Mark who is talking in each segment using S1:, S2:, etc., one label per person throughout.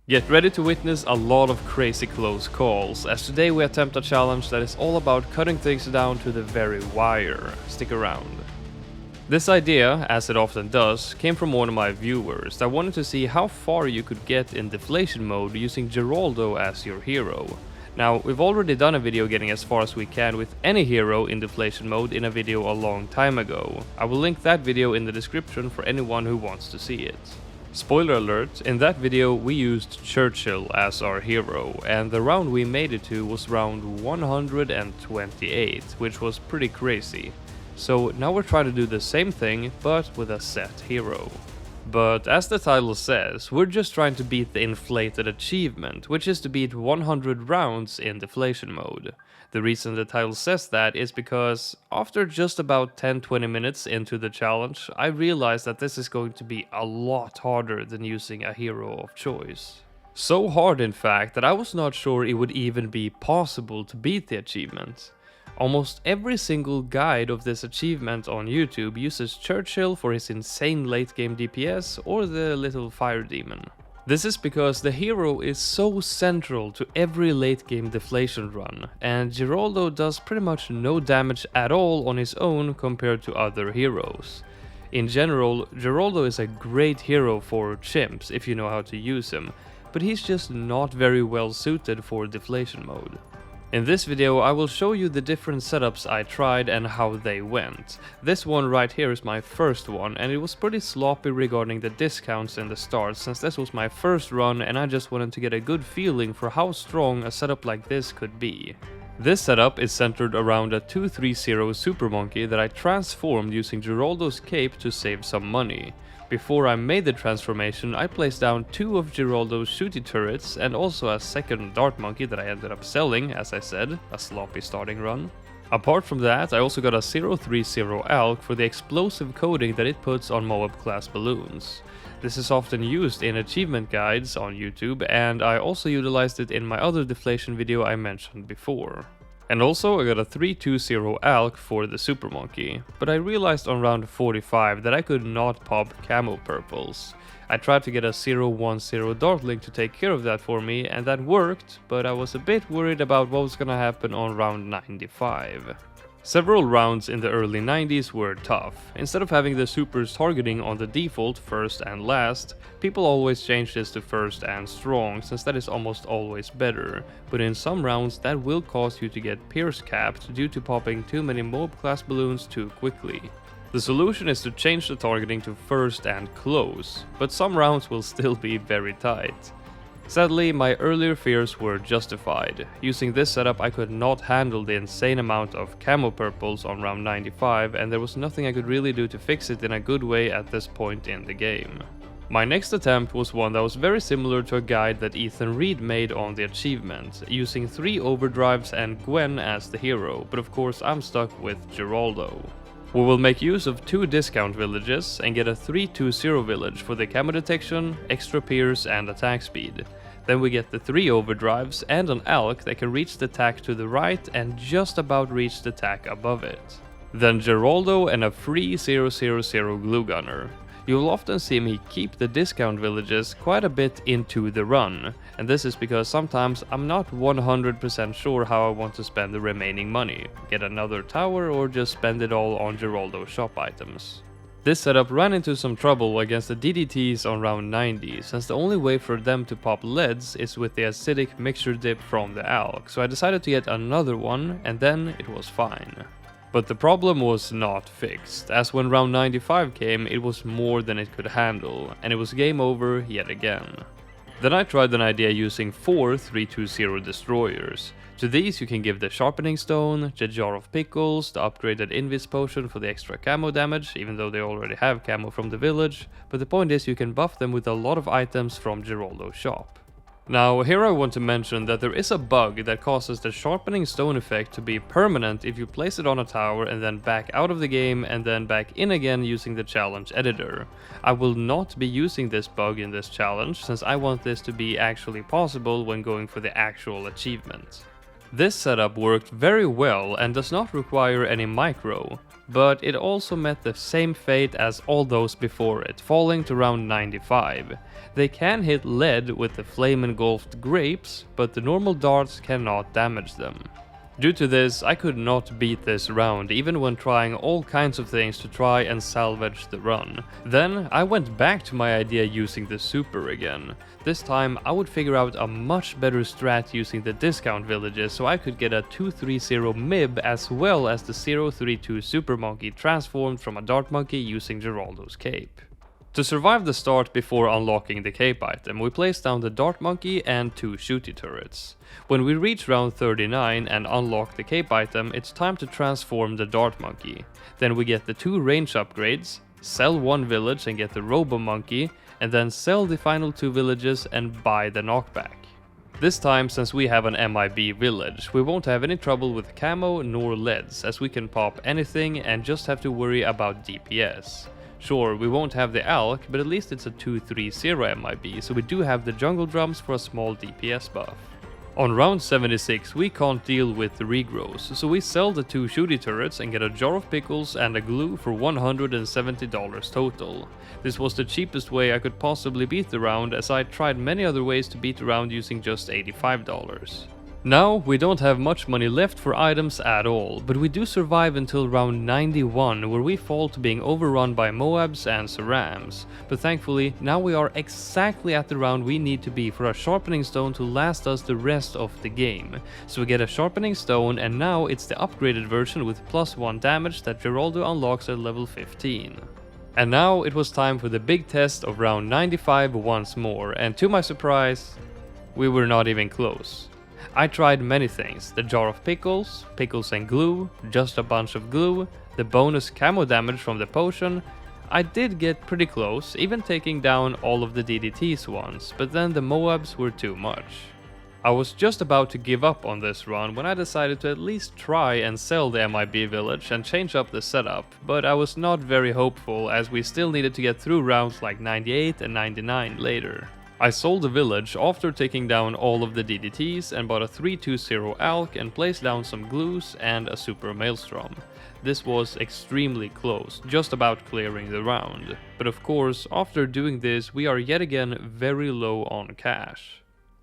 S1: Get ready to witness a lot of crazy close calls, as today we attempt a challenge that is all about cutting things down to the very wire. Stick around. This idea, as it often does, came from one of my viewers that wanted to see how far you could get in deflation mode using Geraldo as your hero. Now, we've already done a video getting as far as we can with any hero in deflation mode in a video a long time ago. I will link that video in the description for anyone who wants to see it. Spoiler alert, in that video we used Churchill as our hero, and the round we made it to was round 128, which was pretty crazy. So now we're trying to do the same thing, but with a set hero. But as the title says, we're just trying to beat the Inflated achievement, which is to beat 100 rounds in deflation mode. The reason the title says that is because after just about 10-20 minutes into the challenge, I realized that this is going to be a lot harder than using a hero of choice. So hard in fact that I was not sure it would even be possible to beat the achievement. Almost every single guide of this achievement on YouTube uses Churchill for his insane late game DPS or the little fire demon. This is because the hero is so central to every late game deflation run, and Geraldo does pretty much no damage at all on his own compared to other heroes. In general, Geraldo is a great hero for chimps if you know how to use him, but he's just not very well suited for deflation mode. In this video I will show you the different setups I tried and how they went. This one right here is my first one, and it was pretty sloppy regarding the discounts in the start, since this was my first run and I just wanted to get a good feeling for how strong a setup like this could be. This setup is centered around a 230 Super Monkey that I transformed using Geraldo's cape to save some money. Before I made the transformation, I placed down 2 of Geraldo's shooty turrets and also a second Dart Monkey that I ended up selling, as I said, a sloppy starting run. Apart from that, I also got a 030 ALK for the explosive coating that it puts on Moab class balloons. This is often used in achievement guides on YouTube, and I also utilized it in my other deflation video I mentioned before. And also I got a 320 ALK for the Super Monkey, but I realized on round 45 that I could not pop camo purples. I tried to get a 010 Dart Link to take care of that for me, and that worked, but I was a bit worried about what was gonna happen on round 95. Several rounds in the early 90s were tough. Instead of having the supers targeting on the default first and last, people always change this to first and strong, since that is almost always better, but in some rounds that will cause you to get pierce capped due to popping too many Moab class balloons too quickly. The solution is to change the targeting to first and close, but some rounds will still be very tight. Sadly, my earlier fears were justified. Using this setup I could not handle the insane amount of camo purples on round 95, and there was nothing I could really do to fix it in a good way at this point in the game. My next attempt was one that was very similar to a guide that Ethan Reed made on the achievement, using 3 Overdrives and Gwen as the hero, but of course I'm stuck with Geraldo. We will make use of 2 discount villages and get a 320 village for the camo detection, extra pierce and attack speed. Then we get the 3 overdrives and an ALK that can reach the tack to the right and just about reach the tack above it. Then Geraldo and a free 000 glue gunner. You will often see me keep the discount villages quite a bit into the run, and this is because sometimes I'm not 100% sure how I want to spend the remaining money, get another tower or just spend it all on Geraldo shop items. This setup ran into some trouble against the DDTs on round 90, since the only way for them to pop leads is with the acidic mixture dip from the ALK, so I decided to get another one and then it was fine. But the problem was not fixed, as when round 95 came it was more than it could handle, and it was game over yet again. Then I tried an idea using 4 320 destroyers. To these you can give the sharpening stone, the jar of pickles, the upgraded invis potion for the extra camo damage, even though they already have camo from the village, but the point is you can buff them with a lot of items from Geraldo's shop. Now, here I want to mention that there is a bug that causes the sharpening stone effect to be permanent if you place it on a tower and then back out of the game and then back in again using the challenge editor. I will not be using this bug in this challenge, since I want this to be actually possible when going for the actual achievement. This setup worked very well and does not require any micro. but it also met the same fate as all those before it, falling to round 95. They can hit lead with the flame engulfed grapes, but the normal darts cannot damage them. Due to this, I could not beat this round, even when trying all kinds of things to try and salvage the run. Then I went back to my idea using the super again. This time I would figure out a much better strat using the discount villages so I could get a 230 MIB as well as the 032 super monkey transformed from a dart monkey using Geraldo's cape. To survive the start before unlocking the cape item, we place down the dart monkey and 2 shooty turrets. When we reach round 39 and unlock the cape item, it's time to transform the dart monkey. Then we get the 2 range upgrades, sell 1 village and get the robo monkey, and then sell the final 2 villages and buy the knockback. This time, since we have an MIB village, we won't have any trouble with camo nor leads, as we can pop anything and just have to worry about DPS. Sure, we won't have the ALK, but at least it's a 230 MIB, so we do have the jungle drums for a small DPS buff. On round 76 we can't deal with the regrows, so we sell the 2 shooty turrets and get a jar of pickles and a glue for $170 total. This was the cheapest way I could possibly beat the round, as I tried many other ways to beat the round using just $85. Now, we don't have much money left for items at all, but we do survive until round 91, where we fall to being overrun by Moabs and Sarams. But thankfully, now we are exactly at the round we need to be for a sharpening stone to last us the rest of the game. So we get a sharpening stone, and now it's the upgraded version with +1 damage that Geraldo unlocks at level 15. And now it was time for the big test of round 95 once more, and to my surprise, we were not even close. I tried many things, the jar of pickles, pickles and glue, just a bunch of glue, the bonus camo damage from the potion. I did get pretty close, even taking down all of the DDTs once, but then the Moabs were too much. I was just about to give up on this run when I decided to at least try and sell the MIB village and change up the setup, but I was not very hopeful as we still needed to get through rounds like 98 and 99 later. I sold the village after taking down all of the DDTs and bought a 320 ALK and placed down some glues and a super maelstrom. This was extremely close, just about clearing the round. But of course, after doing this, we are yet again very low on cash.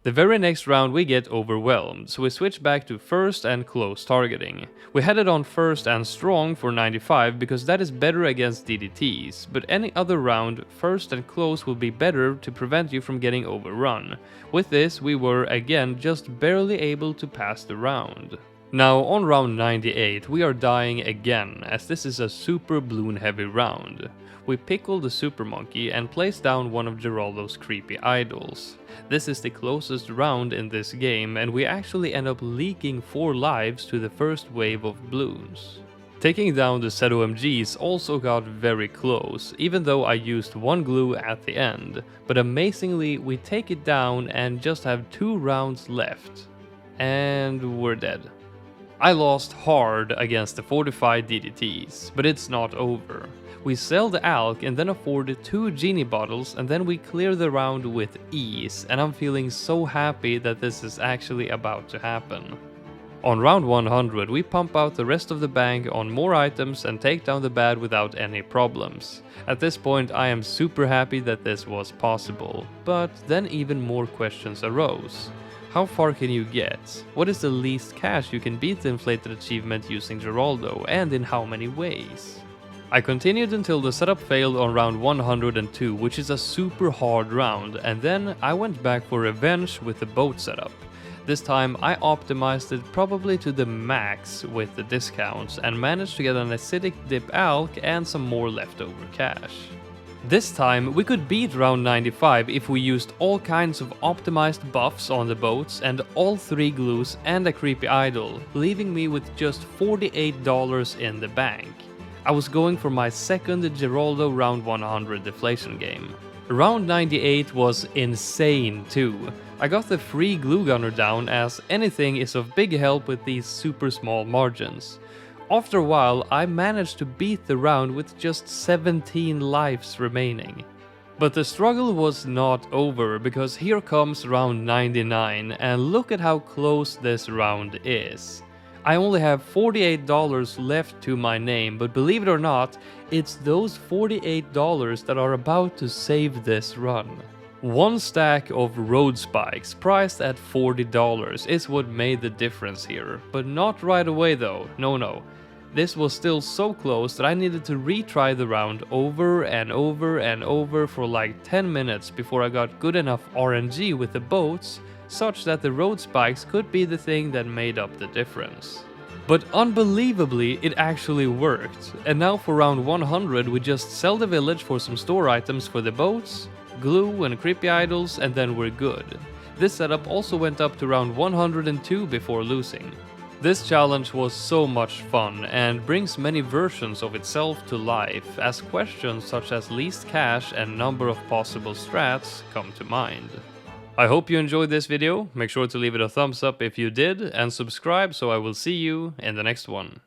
S1: The very next round we get overwhelmed, so we switch back to first and close targeting. We headed on first and strong for 95 because that is better against DDTs, but any other round, first and close will be better to prevent you from getting overrun. With this we were again just barely able to pass the round. Now on round 98 we are dying again, as this is a super bloon heavy round. We pickle the super monkey and place down one of Geraldo's creepy idols. This is the closest round in this game, and we actually end up leaking 4 lives to the first wave of bloons. Taking down the ZOMGs also got very close, even though I used 1 glue at the end, but amazingly we take it down and just have 2 rounds left. And we're dead. I lost hard against the fortified DDTs, but it's not over. We sell the ALK and then afford 2 genie bottles, and then we clear the round with ease, and I'm feeling so happy that this is actually about to happen. On round 100 we pump out the rest of the bank on more items and take down the bad without any problems. At this point I am super happy that this was possible, but then even more questions arose. How far can you get? What is the least cash you can beat the inflated achievement using Geraldo, and in how many ways? I continued until the setup failed on round 102, which is a super hard round, and then I went back for revenge with the boat setup. This time I optimized it probably to the max with the discounts and managed to get an acidic dip ALK and some more leftover cash. This time we could beat round 95 if we used all kinds of optimized buffs on the boats and all 3 glues and a creepy idol, leaving me with just $48 in the bank. I was going for my second Geraldo round 100 deflation game. Round 98 was insane too. I got the free glue gunner down, as anything is of big help with these super small margins. After a while I managed to beat the round with just 17 lives remaining. But the struggle was not over, because here comes round 99, and look at how close this round is. I only have $48 left to my name, but believe it or not, it's those $48 that are about to save this run. One stack of road spikes priced at $40 is what made the difference here, but not right away though, no. This was still so close that I needed to retry the round over and over and over for like 10 minutes before I got good enough RNG with the boats, such that the road spikes could be the thing that made up the difference. But unbelievably, it actually worked, and now for round 100 we just sell the village for some store items for the boats, glue and creepy idols, and then we're good. This setup also went up to round 102 before losing. This challenge was so much fun and brings many versions of itself to life, as questions such as least cash and number of possible strats come to mind. I hope you enjoyed this video, make sure to leave it a thumbs up if you did, and subscribe so I will see you in the next one.